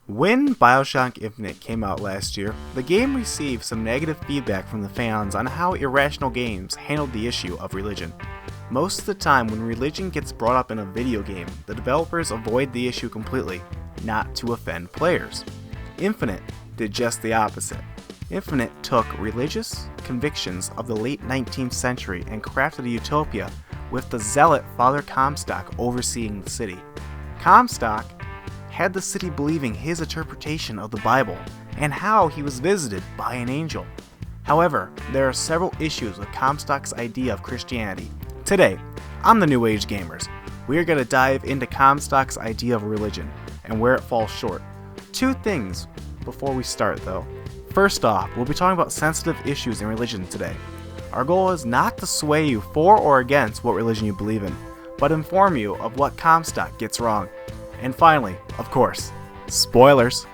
When BioShock Infinite came out last year, the game received some negative feedback from the fans on how Irrational Games handled the issue of religion. Most of the time when religion gets brought up in a video game, the developers avoid the issue completely, not to offend players. Infinite did just the opposite. Infinite took religious convictions of the late 19th century and crafted a utopia with the zealot Father Comstock overseeing the city. Comstock had the city believing his interpretation of the Bible and how he was visited by an angel. However, there are several issues with Comstock's idea of Christianity. Today, on the New Age Gamers, we are going to dive into Comstock's idea of religion and where it falls short. Two things before we start though. First off, we'll be talking about sensitive issues in religion today. Our goal is not to sway you for or against what religion you believe in, but inform you of what Comstock gets wrong. And finally, of course, spoilers.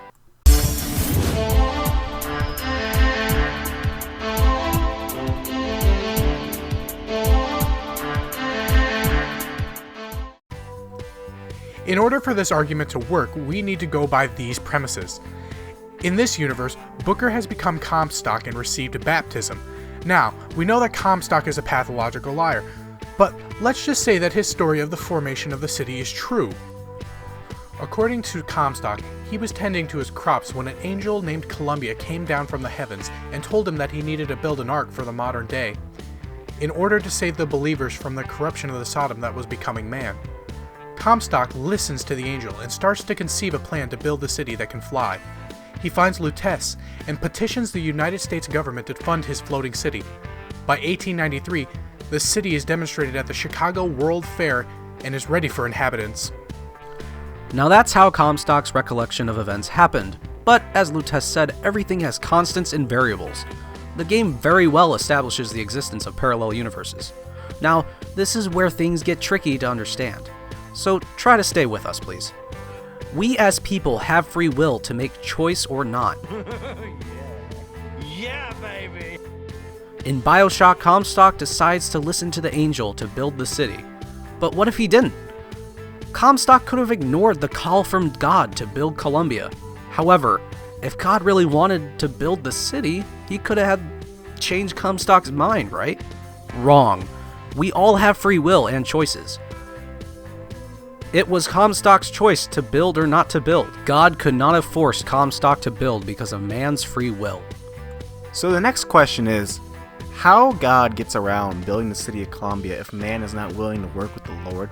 In order for this argument to work, we need to go by these premises. In this universe, Booker has become Comstock and received a baptism. Now, we know that Comstock is a pathological liar, but let's just say that his story of the formation of the city is true. According to Comstock, he was tending to his crops when an angel named Columbia came down from the heavens and told him that he needed to build an ark for the modern day, in order to save the believers from the corruption of the Sodom that was becoming man. Comstock listens to the angel and starts to conceive a plan to build a city that can fly. He finds Lutece and petitions the United States government to fund his floating city. By 1893, the city is demonstrated at the Chicago World Fair and is ready for inhabitants. Now that's how Comstock's recollection of events happened, but as Lutece said, everything has constants and variables. The game very well establishes the existence of parallel universes. Now, this is where things get tricky to understand, so try to stay with us, please. We as people have free will to make choice or not. Yeah, baby! In BioShock, Comstock decides to listen to the angel to build the city. But what if he didn't? Comstock could have ignored the call from God to build Columbia. However, if God really wanted to build the city, he could have changed Comstock's mind, right? Wrong. We all have free will and choices. It was Comstock's choice to build or not to build. God could not have forced Comstock to build because of man's free will. So the next question is, how God gets around building the city of Columbia if man is not willing to work with the Lord?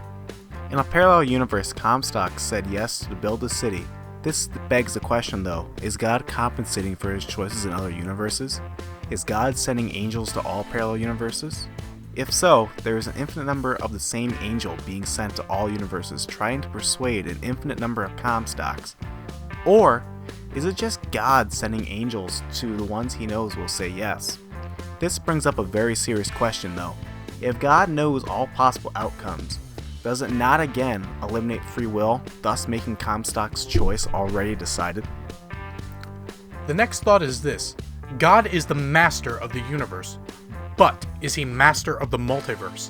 In a parallel universe, Comstock said yes to build the city. This begs the question though, is God compensating for his choices in other universes? Is God sending angels to all parallel universes? If so, there is an infinite number of the same angel being sent to all universes trying to persuade an infinite number of Comstocks. Or is it just God sending angels to the ones he knows will say yes? This brings up a very serious question though. If God knows all possible outcomes, does it not again eliminate free will, thus making Comstock's choice already decided? The next thought is this: God is the master of the universe, but is he master of the multiverse?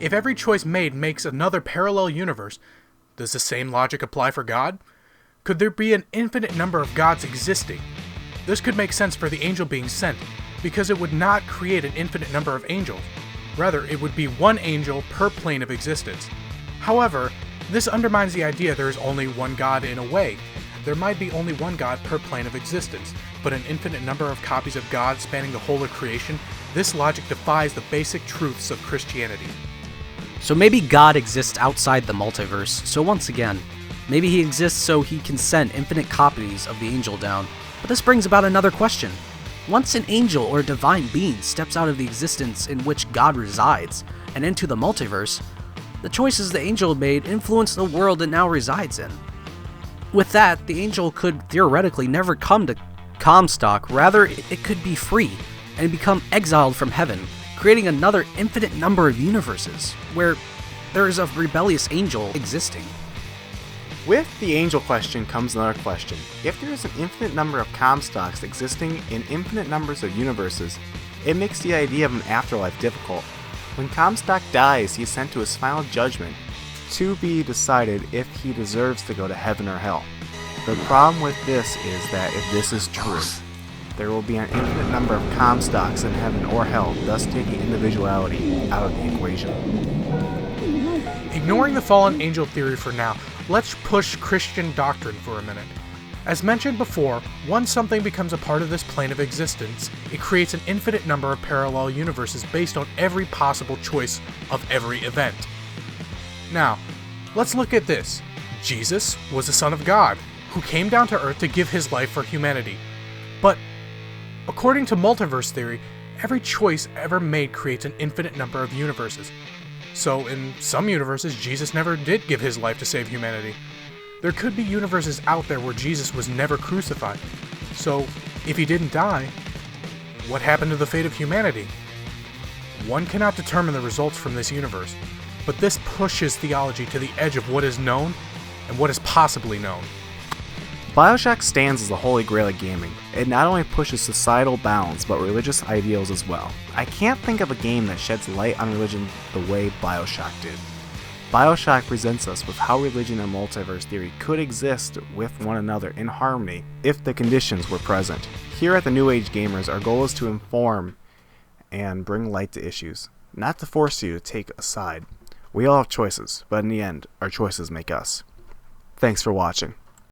If every choice made makes another parallel universe, does the same logic apply for God? Could there be an infinite number of gods existing? This could make sense for the angel being sent, because it would not create an infinite number of angels. Rather, it would be one angel per plane of existence. However, this undermines the idea there is only one God in a way. There might be only one God per plane of existence, but an infinite number of copies of God spanning the whole of creation. This logic defies the basic truths of Christianity. So maybe God exists outside the multiverse, so once again, maybe he exists so he can send infinite copies of the angel down. But this brings about another question. Once an angel or divine being steps out of the existence in which God resides and into the multiverse, the choices the angel made influence the world it now resides in. With that, the angel could theoretically never come to Comstock, rather it could be free and become exiled from heaven, creating another infinite number of universes where there is a rebellious angel existing. With the angel question comes another question. If there is an infinite number of Comstocks existing in infinite numbers of universes, it makes the idea of an afterlife difficult. When Comstock dies, he is sent to his final judgment to be decided if he deserves to go to heaven or hell. The problem with this is that if this is true, there will be an infinite number of Comstocks in heaven or hell, thus taking individuality out of the equation. Ignoring the fallen angel theory for now, let's push Christian doctrine for a minute. As mentioned before, once something becomes a part of this plane of existence, it creates an infinite number of parallel universes based on every possible choice of every event. Now, let's look at this. Jesus was the Son of God, who came down to Earth to give his life for humanity. But, according to multiverse theory, every choice ever made creates an infinite number of universes. So, in some universes, Jesus never did give his life to save humanity. There could be universes out there where Jesus was never crucified. So, if he didn't die, what happened to the fate of humanity? One cannot determine the results from this universe, but this pushes theology to the edge of what is known and what is possibly known. BioShock stands as the holy grail of gaming. It not only pushes societal bounds, but religious ideals as well. I can't think of a game that sheds light on religion the way BioShock did. BioShock presents us with how religion and multiverse theory could exist with one another in harmony if the conditions were present. Here at the New Age Gamers, our goal is to inform and bring light to issues, not to force you to take a side. We all have choices, but in the end, our choices make us. Thanks for watching.